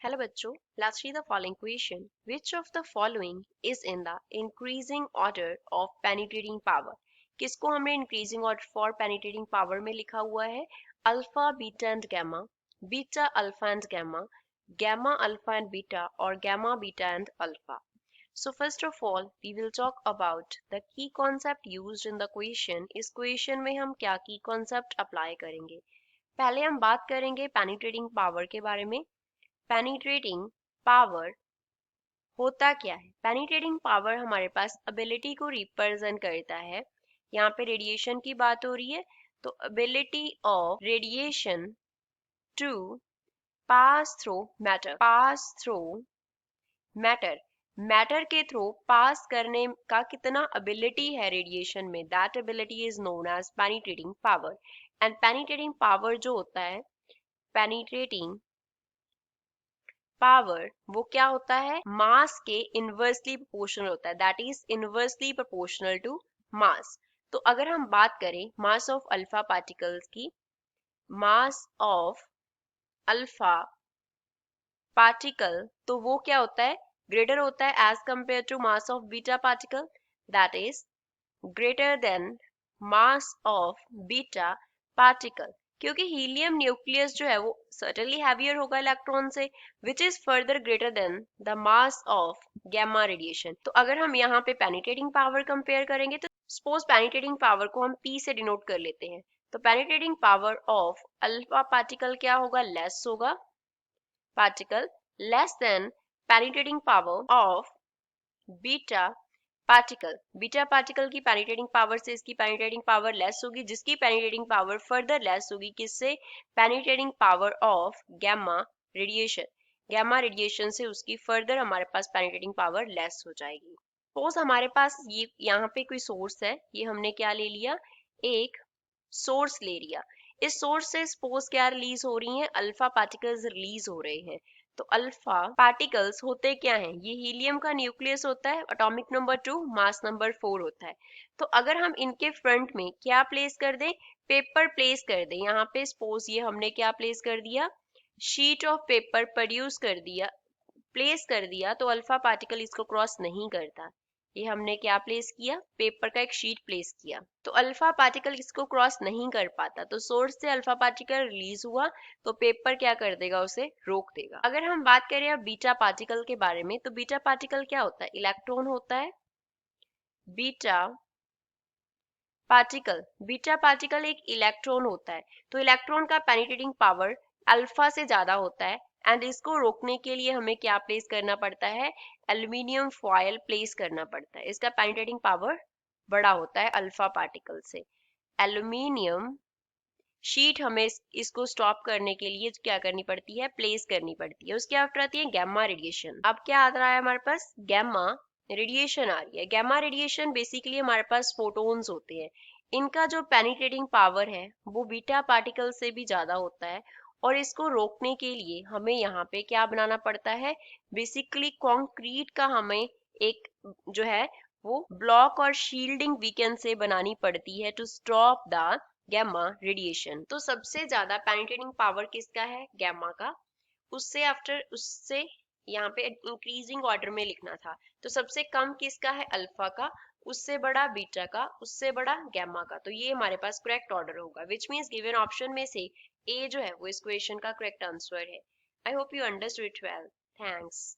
Hello बच्चों, let's read the following question. Which of the following is in the increasing order of penetrating power? किसको हमने increasing order for penetrating power में लिखा हुआ है? Alpha, beta and gamma, beta, alpha and gamma, gamma, alpha and beta और gamma, beta and alpha. So first of all, we will talk about the key concept used in the question. इस question में हम क्या key concept apply करेंगे? पहले हम बात करेंगे penetrating power के बारे में. पेनिट्रेटिंग पावर होता क्या है? पेनिट्रेटिंग पावर हमारे पास एबिलिटी को रिप्रेजेंट करता है. यहाँ पे रेडिएशन की बात हो रही है, तो ability of radiation to pass through matter, matter के थ्रू पास करने का कितना एबिलिटी है रेडिएशन में, that ability is known as penetrating power. And penetrating power जो होता है, पेनिट्रेटिंग पावर वो क्या होता है? मास के इनवर्सली प्रोपोर्शनल होता है, that is inversely proportional to mass. तो अगर हम बात करें मास ऑफ अल्फा पार्टिकल्स की, मास ऑफ अल्फा पार्टिकल तो वो क्या होता है? ग्रेटर होता है as compare to mass of beta particle, that is greater than mass of beta particle. क्योंकि हीलियम न्यूक्लियस जो है वो सर्टेनली हैवियर होगा इलेक्ट्रॉन से, which is further greater than the mass of gamma radiation. तो अगर हम यहाँ पे पेनिट्रेटिंग पावर कंपेयर करेंगे तो सपोज पेनिट्रेटिंग पावर को हम P से डिनोट कर लेते हैं, तो penetrating power of alpha particle क्या होगा? लेस होगा, particle less than penetrating power of beta particle. Beta particle की पेनिट्रेटिंग पावर से इसकी पेनिट्रेटिंग पावर लेस होगी, जिसकी पेनिट्रेटिंग पावर फर्दर लेस होगी किससे? Penetrating power of gamma radiation. Gamma radiation से उसकी फर्दर हमारे पास पेनिट्रेटिंग पावर लेस हो जाएगी. सपोज हमारे पास ये यहाँ पे कोई सोर्स है, ये हमने क्या ले लिया? एक सोर्स ले लिया. इस सोर्स से सपोज क्या रिलीज हो रही हैं? अल्फा पार्टिकल्स रिलीज हो रहे हैं. तो अल्फा पार्टिकल्स होते क्या हैं? ये हीलियम का न्यूक्लियस होता है, एटॉमिक नंबर 2, मास नंबर 4 होता है. तो अगर हम इनके फ्रंट में क्या प्लेस कर दें? पेपर प्लेस कर दें. यहाँ पे सपोज ये हमने क्या प्लेस कर दिया? शीट ऑफ पेपर प्रोड्यूस कर दिया, प्लेस कर दिया, तो अल्फा पार्टिकल इसको क्रॉस नहीं करता. ये हमने क्या प्लेस किया? पेपर का एक शीट प्लेस किया, तो अल्फा पार्टिकल इसको क्रॉस नहीं कर पाता. तो सोर्स से अल्फा पार्टिकल रिलीज हुआ तो पेपर क्या कर देगा? उसे रोक देगा. अगर हम बात करें अब बीटा पार्टिकल के बारे में, तो बीटा पार्टिकल क्या होता है? इलेक्ट्रॉन होता है. बीटा पार्टिकल एक इलेक्ट्रॉन होता है. तो इलेक्ट्रॉन का पेनिट्रेटिंग पावर अल्फा से ज्यादा होता है, एंड इसको रोकने के लिए हमें क्या प्लेस करना पड़ता है? एल्यूमिनियम फॉयल प्लेस करना पड़ता है. इसका पेनिट्रेटिंग पावर बड़ा होता है अल्फा पार्टिकल से. एल्यूमिनियम शीट हमें इसको स्टॉप करने के लिए क्या करनी पड़ती है? प्लेस करनी पड़ती है. उसके आफ्टर आती है गैमा रेडिएशन. अब क्या आ रहा है हमारे पास? गैमा रेडिएशन आ रही है. गैमा रेडिएशन बेसिकली हमारे पास फोटोन्स होते हैं. इनका जो पेनिट्रेटिंग पावर है वो बीटा पार्टिकल से भी ज्यादा होता है, और इसको रोकने के लिए हमें यहाँ पे क्या बनाना पड़ता है? बेसिकली कंक्रीट का हमें एक जो है वो ब्लॉक और शील्डिंग वीकेंड से बनानी पड़ती है to stop the gamma radiation. तो सबसे ज्यादा पेनिट्रेटिंग पावर किसका है? गैमा का. उससे यहाँ पे इंक्रीजिंग ऑर्डर में लिखना था, तो सबसे कम किसका है? अल्फा का. उससे बड़ा बीटा का, उससे बड़ा गैमा का. तो ये हमारे पास करेक्ट ऑर्डर होगा, विच मीन्स गिवन ऑप्शन में से ए जो है वो इस क्वेश्चन का करेक्ट आंसर है. I hope you understood it well. Thanks.